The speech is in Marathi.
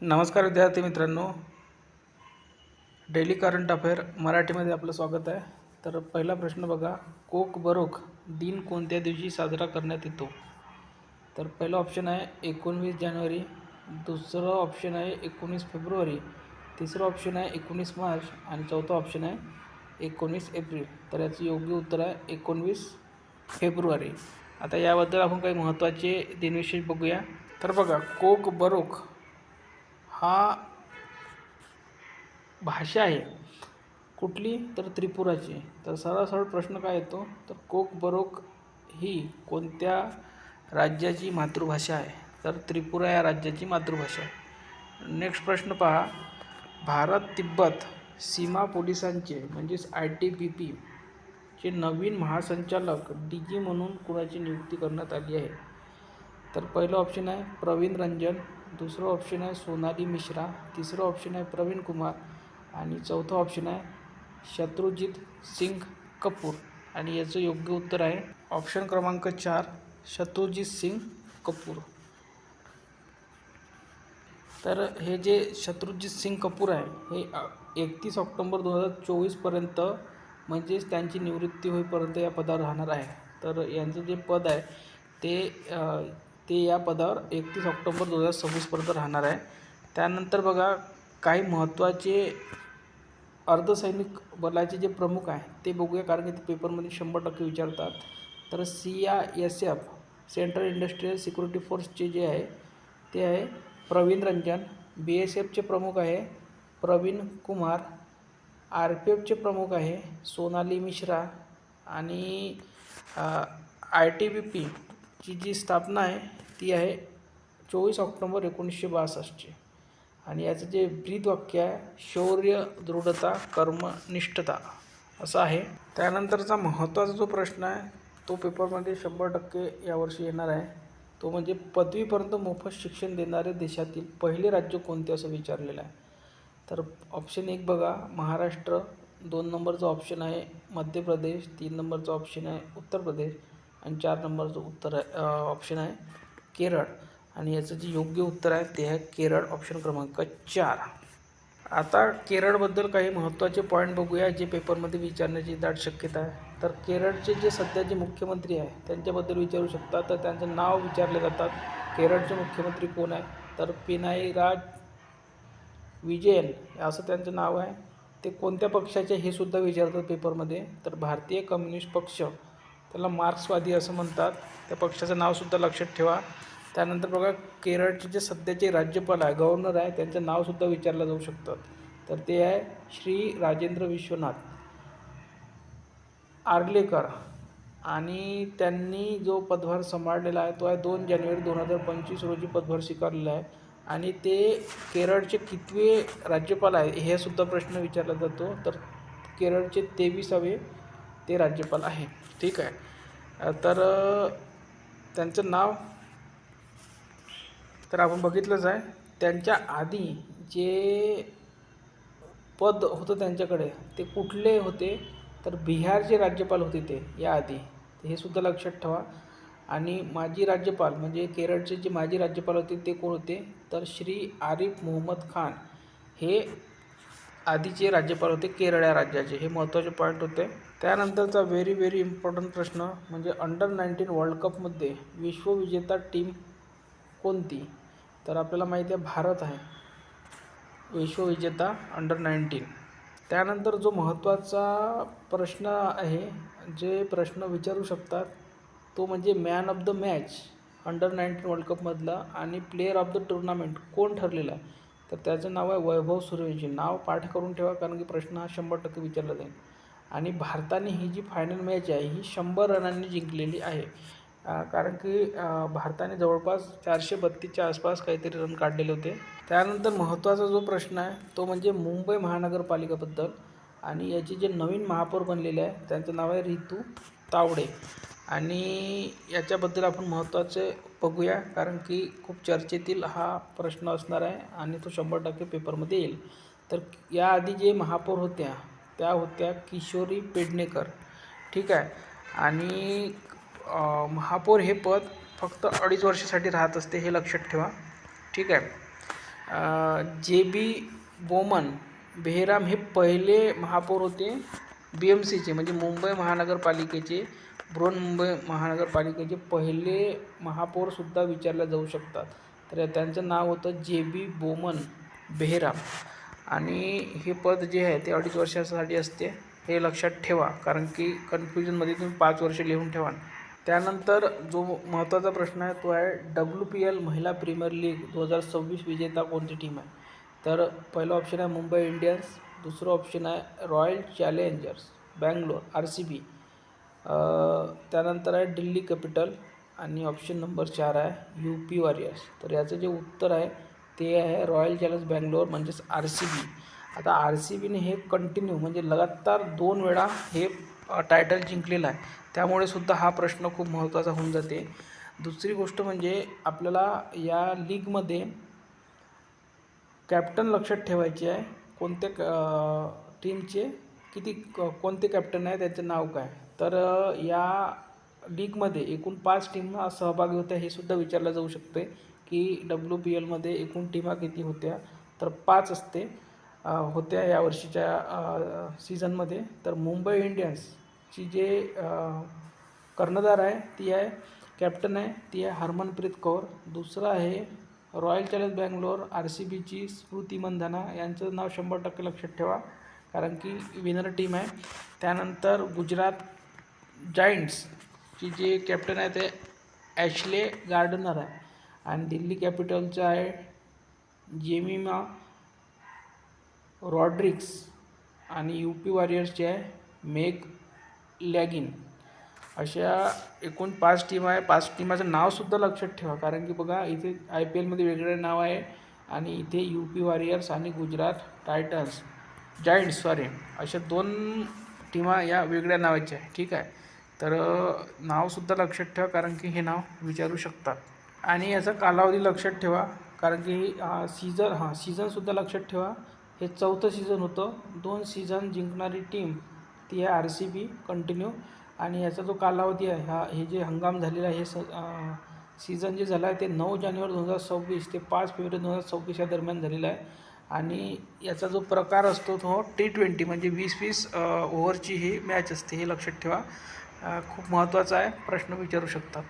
नमस्कार विद्यार्थी मित्रांनो, डेली करंट अफेअर मराठीमध्ये आपलं स्वागत आहे. तर पहिला प्रश्न बघा, कोकबरोक दिन कोणत्या दिवशी साजरा करण्यात येतो? तर पहिला ऑप्शन आहे 19 जानेवारी, दुसरं ऑप्शन आहे 19 फेब्रुवारी, तिसरं ऑप्शन आहे 19 मार्च आणि चौथा ऑप्शन आहे 19 एप्रिल. तर याचं योग्य उत्तर आहे 19 फेब्रुवारी. आता याबद्दल आपण काही महत्त्वाचे दिनविशेष बघूया. तर बघा, कोकबरोक हा भाषा आहे कुठली, तर त्रिपुराची. तर सरळ प्रश्न काय येतो, तर कोकबरोक ही कोणत्या राज्याची मातृभाषा आहे? तर त्रिपुरा या राज्याची मातृभाषा आहे. नेक्स्ट प्रश्न पहा, भारत तिब्बत सीमा पोलिसांचे म्हणजेच ITBP चे नवीन महासंचालक DG म्हणून कुणाची नियुक्ती करण्यात आली आहे? तर पहिलं ऑप्शन आहे प्रवीण रंजन, दुसरं ऑप्शन आहे सोनाली मिश्रा, तिसरं ऑप्शन आहे प्रवीण कुमार आणि चौथं ऑप्शन आहे शत्रुजित सिंग कपूर. आणि याचं योग्य उत्तर आहे ऑप्शन क्रमांक 4 शत्रुजित सिंग कपूर. तर हे जे शत्रुजित सिंग कपूर आहे हे 31 ऑक्टोबर 2024 पर्यंत म्हणजेच त्यांची निवृत्ती होईपर्यंत या पदावर राहणार आहे. तर यांचं जे पद आहे ते या पदावर 31 ऑक्टोबर 2026 पर्यंत राहणार आहे. त्यानंतर बघा, काही महत्त्वाचे अर्धसैनिक बलाचे जे प्रमुख आहे ते बघूया, कारण की ते पेपरमध्ये 100% विचारतात. तर CISF सेंट्रल इंडस्ट्रियल सिक्युरिटी फोर्सचे जे आहे ते आहे प्रवीण रंजन, BSFचे प्रमुख आहे प्रवीण कुमार, RPFचे प्रमुख आहे सोनाली मिश्रा आणि ITBP ची जी स्थापना आहे ती आहे 24 ऑक्टोबर 1962 आणि याचं जे ब्रीदवाक्य आहे शौर्य, दृढता, कर्मनिष्ठता असं आहे. त्यानंतरचा महत्त्वाचा जो प्रश्न आहे तो पेपरमध्ये 100% यावर्षी येणार आहे, तो म्हणजे पदवीपर्यंत मोफत शिक्षण देणारे देशातील पहिले राज्य कोणते असं विचारलेलं आहे. तर ऑप्शन 1 बघा महाराष्ट्र, 2 नंबरचा ऑप्शन आहे मध्य प्रदेश, 3 नंबरचा ऑप्शन आहे उत्तर प्रदेश आणि 4 नंबरचं ऑप्शन आहे केरळ. आणि याचं जे योग्य उत्तर आहे ते आहे केरळ, ऑप्शन क्रमांक 4. आता केरळबद्दल काही महत्त्वाचे पॉईंट बघूया जे पेपरमध्ये विचारण्याची दाट शक्यता आहे. तर केरळचे जे सध्याचे मुख्यमंत्री आहे त्यांच्याबद्दल विचारू शकतात. तर त्यांचं नाव विचारले जातात. केरळचे मुख्यमंत्री कोण आहे? तर पिनाराई विजयन असं त्यांचं नाव आहे. ते कोणत्या पक्षाचे हे सुद्धा विचारतात पेपरमध्ये. तर भारतीय कम्युनिस्ट पक्ष, त्याला मार्क्सवादी असं म्हणतात. त्या पक्षाचं नावसुद्धा लक्षात ठेवा. त्यानंतर बघा, केरळचे जे सध्याचे राज्यपाल आहे, गव्हर्नर आहे, त्यांचं नावसुद्धा विचारलं जाऊ शकतात. तर ते आहे श्री राजेंद्र विश्वनाथ आर्लेकर आणि त्यांनी जो पदभार सांभाळलेला आहे तो आहे 2 जानेवारी 2025 रोजी पदभार स्वीकारलेला आहे. आणि ते केरळचे कितवे राज्यपाल आहे हे सुद्धा प्रश्न विचारला जातो. तर केरळचे 23वे ते राज्यपाल आहे. ठीक आहे. तर त्यांचं नाव तर आपण बघितलंच आहे. त्यांच्या आधी जे पद होतं त्यांच्याकडे ते कुठले होते? तर बिहारचे राज्यपाल होते ते याआधी, हे सुद्धा लक्षात ठेवा. आणि माजी राज्यपाल म्हणजे केरळचे जे माजी राज्यपाल होते ते कोण होते? तर श्री आरिफ मोहम्मद खान हे आधीचे राज्यपाल होते केरळ या राज्याचे. हे महत्त्वाचे पॉईंट होते. त्यानंतरचा व्हेरी इम्पॉर्टंट प्रश्न म्हणजे अंडर-19 वर्ल्ड कपमध्ये विश्वविजेता टीम कोणती? तर आपल्याला माहिती आहे भारत आहे विश्वविजेता अंडर-19. त्यानंतर जो महत्त्वाचा प्रश्न आहे, जे प्रश्न विचारू शकतात तो म्हणजे man of the match under nineteen world कपमधला आणि प्लेयर ऑफ द टुर्नामेंट कोण ठरलेला आहे? तर त्याचं नाव आहे वैभव सूर्यवंशी. नाव पाठ करून ठेवा, कारण की प्रश्न हा 100% विचारला जाईल. आणि भारताने ही जी फायनल मॅच आहे ही 100 रनांनी जिंकलेली आहे. कारण की भारताने जवळपास 432च्या आसपास काहीतरी रन काढलेले होते. त्यानंतर महत्त्वाचा जो प्रश्न आहे तो म्हणजे मुंबई महानगरपालिकेबद्दल. आणि याचे जे नवीन महापौर बनलेले आहे त्यांचं नाव आहे रितू तावडे. आणि याच्याबद्दल आपण महत्त्वाचे बघूया, कारण की खूप चर्चेतील हा प्रश्न असणार आहे आणि तो 100% पेपरमध्ये येईल. तर याआधी जे महापौर होत्या त्या होत्या किशोरी पेडणेकर. ठीक आहे. आणि महापौर हे पद फक्त 2.5 वर्षासाठी राहत असते, हे लक्षात ठेवा. ठीक आहे. जे बी बोमन बेहराम हे पहिले महापौर होते BMCचे, म्हणजे मुंबई महानगरपालिकेचे, बृहन्मुंबई महानगरपालिकेचे पहिले महापौरसुद्धा विचारले जाऊ शकतात. तर त्यांचं नाव होतं JB बोमन बेहराम. आणि हे पद जे आहे ते 2.5 वर्षासाठी असते, हे लक्षात ठेवा, कारण की कन्फ्युजनमध्ये तुम्ही 5 वर्ष लिहून ठेवा. त्यानंतर जो महत्त्वाचा प्रश्न आहे तो आहे WPL महिला प्रीमियर लीग 2026 विजेता कोणती टीम आहे. तर पहिला ऑप्शन आहे मुंबई इंडियन्स, दुसरं ऑप्शन आहे रॉयल चॅलेंजर्स बँगलोर RCB, त्यानंतर आहे दिल्ली कॅपिटल, आणि ऑप्शन नंबर 4 आहे UP वॉरियर्स. तर याचं जे उत्तर आहे ते आहे रॉयल चॅलेंजर्स बँगलोर म्हणजेच RCB. आता RCBने हे कंटिन्यू म्हणजे लगातार 2 वेळा हे टायटल जिंकलेलं आहे, त्यामुळे सुद्धा हा प्रश्न खूप महत्त्वाचा होऊन जाते. दुसरी गोष्ट म्हणजे आपल्याला या लीगमध्ये कॅप्टन लक्षात ठेवायचे आहे. कोणत्या टीमचे कोणते कॅप्टन आहे, त्याचं नाव काय. तर या लीगमध्ये एकूण 5 टीमा सहभागी होत्या हे सुद्धा विचारलं जाऊ शकते की WPLमध्ये एकूण टीमा किती होत्या. तर 5 होत्या या वर्षीच्या सीझनमध्ये. तर मुंबई इंडियन्सची जे कर्णधार आहे ती आहे, कॅप्टन आहे ती आहे हरमनप्रीत कौर. दुसरं आहे रॉयल चॅलेंजर्स बँगलोर RCBची स्मृती मंधाना, यांचं नाव 100% लक्षात ठेवा, कारण की विनर टीम आहे. त्यानंतर गुजरात जायंट्सची जे कॅप्टन आहे ते ॲशले गार्डनर आहे. आणि दिल्ली कॅपिटलचं आहे जेमिमा रॉड्रिग्स. आणि UP वॉरियर्सचे आहे मेग लॅगिन. अशा एकूण 5 टीम आहे. 5 टीमाचं नावसुद्धा लक्षात ठेवा, कारण की बघा इथे IPLमध्ये वेगळे नाव आहे आणि इथे UP वॉरियर्स आणि गुजरात जायंट्स अशा 2 टीमा या वेगळ्या नावाच्या आहे. ठीक आहे, तर नावसुद्धा लक्षात ठेवा, कारण की हे नाव विचारू शकतात. आणि याचा कालावधी लक्षात ठेवा, कारण की सीझनसुद्धा लक्षात ठेवा. हे 4थं सीझन होतं. 2 सीझन जिंकणारी टीम ती आहे RCB कंटिन्यू. आणि याचा जो कालावधी आहे, हे जे हंगाम झालेला आहे, हे सीझन जे झालं आहे ते 9 जानेवारी 2026 ते 5 फेब्रुवारी 2026 या दरम्यान झालेला आहे. आणि याचा जो प्रकार असतो तो T20 म्हणजे 20-20 ओव्हरची ही मॅच असते, हे लक्षात ठेवा. खूप महत्त्वाचा आहे, प्रश्न विचारू शकतात.